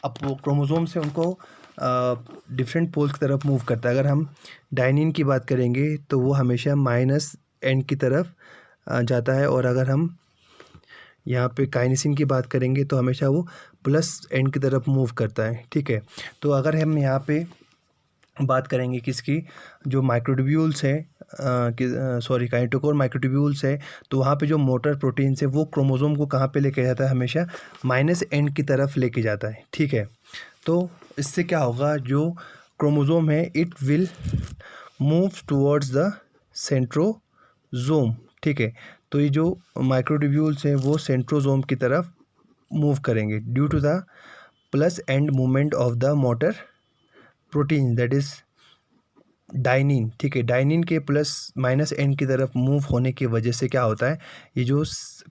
क्रोमोसोम से उनको डिफरेंट पोल्स की तरफ मूव करता है। अगर हम डाइनिन की बात करेंगे तो वो हमेशा माइनस एंड की तरफ जाता है, और अगर हम यहाँ पे काइनेसिन की बात करेंगे तो हमेशा वो प्लस एंड की तरफ मूव करता है, ठीक है। तो अगर हम यहाँ पे बात करेंगे किसकी, जो माइक्रोट्यूब्यूल्स हैं काइनेटोकोर माइक्रोट्यूब्यूल्स है, तो वहाँ पे जो मोटर प्रोटीन्स है वो क्रोमोसोम को कहाँ पे लेके जाता है, हमेशा माइनस एंड की तरफ लेके जाता है, ठीक है। तो इससे क्या होगा, जो क्रोमोसोम है it will move towards the centrosome, ठीक है। तो ये जो माइक्रोट्यूब्यूल्स हैं वो सेंट्रोसोम की तरफ मूव करेंगे due to the plus end movement of the motor protein, that is dynein, ठीक है। डाइनिन के प्लस माइनस एंड की तरफ मूव होने की वजह से क्या होता है, ये जो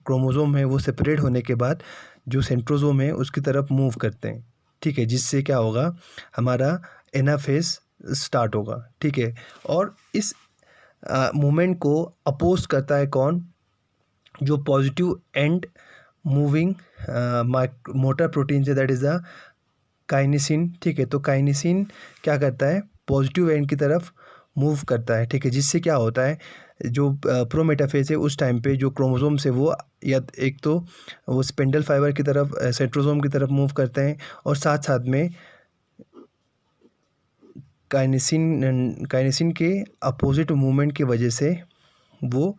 क्रोमोसोम है वो सेपरेट होने के बाद जो सेंट्रोसोम है उसकी तरफ मूव करते हैं, ठीक है, जिससे क्या होगा, हमारा एनाफेज स्टार्ट होगा, ठीक है। और इस मूवमेंट को अपोज करता है कौन, जो positive and moving motor protein से, दैट इज़ द काइनेसिन, ठीक है। तो काइनेसिन क्या करता है, पॉजिटिव एंड की तरफ मूव करता है, ठीक है, जिससे क्या होता है, जो प्रोमेटाफेज है उस टाइम पे जो क्रोमोसोम से वो या एक तो वो स्पिंडल फाइबर की तरफ सेंट्रोसोम की तरफ मूव करते हैं, और साथ साथ में काइनेसिन के अपोजिट मूवमेंट की वजह से वो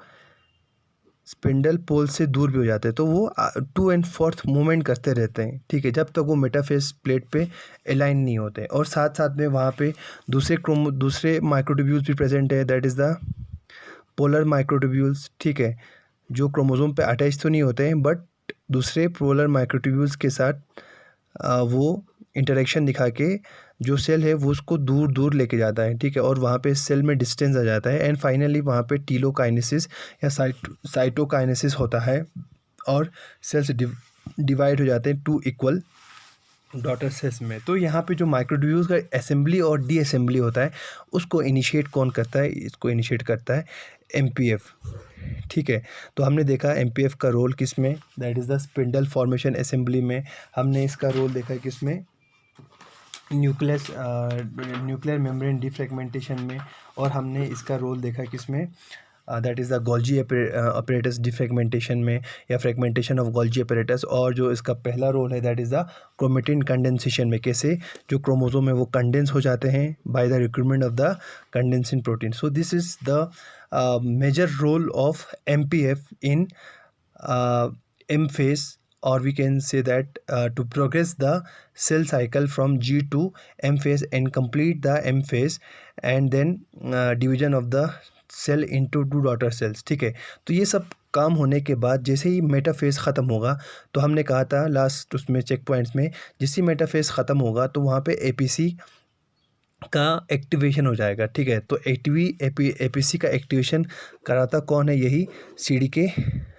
स्पिंडल पोल से दूर भी हो जाते हैं, तो वो 2 and 4th मूवमेंट करते रहते हैं, ठीक है, जब तक वो मेटाफेज प्लेट पे अलाइन नहीं होते। और साथ साथ में वहाँ पे दूसरे माइक्रोट्यूब्यूल्स भी प्रेजेंट है, that is the polar microtubules, ठीक है, जो क्रोमोसोम पे अटैच तो नहीं होते हैं बट दूसरे पोलर माइक्रोट्यूब्यूल्स के साथ वो इंटरेक्शन दिखा के जो सेल है वो उसको दूर दूर लेके जाता है, ठीक है, और वहाँ पे सेल में डिस्टेंस आ जाता है, एंड फाइनली वहाँ पे टीलोकाइनेसिस या साइटोकाइनेसिस होता है, और सेल्स डिवाइड हो जाते हैं 2 इक्वल डॉटर सेल्स में। तो यहाँ पे जो माइक्रोट्यूब्यूल्स का असेंबली और डीअसेंबली होता है उसको इनिशिएट कौन करता है, इसको इनिशिएट करता है एमपीएफ, ठीक है। तो हमने देखा एमपीएफ का रोल किस में, that is the spindle formation assembly में। हमने इसका रोल देखा किस में, न्यूक्लियर मेम्ब्रेन डिफ्रेगमेंटेशन में, और हमने इसका रोल देखा किस में, that is the Golgi apparatus defragmentation में या फ्रेगमेंटेशन ऑफ गोल्जी अपरेटस। और जो इसका पहला रोल है that is the chromatin condensation में, कैसे जो क्रोमोसोम है वो कंडेंस हो जाते हैं by the recruitment of the condensing protein. So this is the major role of MPF in M phase or we can say that to progress the cell cycle from G to M phase and complete the M phase and then division of the cell into two daughter cells, ठीक है। तो ये सब काम होने के बाद जैसे ही मेटाफेज ख़त्म होगा, तो हमने कहा था लास्ट उसमें चेक पॉइंट्स में, जैसे ही मेटाफेज ख़त्म होगा तो वहाँ पे एपीसी का एक्टिवेशन हो जाएगा, ठीक है। तो एपीसी का एक्टिवेशन कराता कौन है? यही सीडीके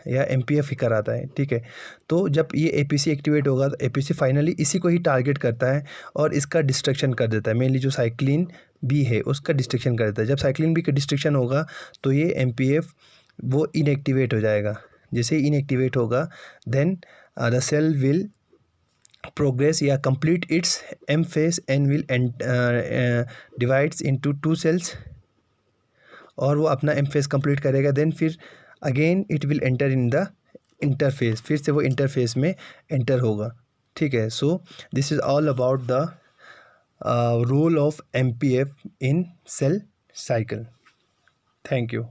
या एमपीएफ ही कराता है, ठीक है। तो जब ये एपीसी एक्टिवेट होगा तो एपीसी फाइनली इसी को ही टारगेट करता है और इसका डिस्ट्रक्शन कर देता है, मेनली जो साइक्लिन बी है उसका डिस्ट्रक्शन कर देता है। जब साइक्लिन बी का डिस्ट्रक्शन होगा तो ये एमपीएफ वो इनएक्टिवेट हो जाएगा। जैसे ही इनएक्टिवेट होगा then the cell will progress या complete its M phase and will divides into two cells और वो अपना M phase complete करेगा। देन फिर again it will enter in the interphase, फिर से वो इंटरफेस में एंटर होगा, ठीक है। So this is all about the role of MPF in cell cycle. Thank you.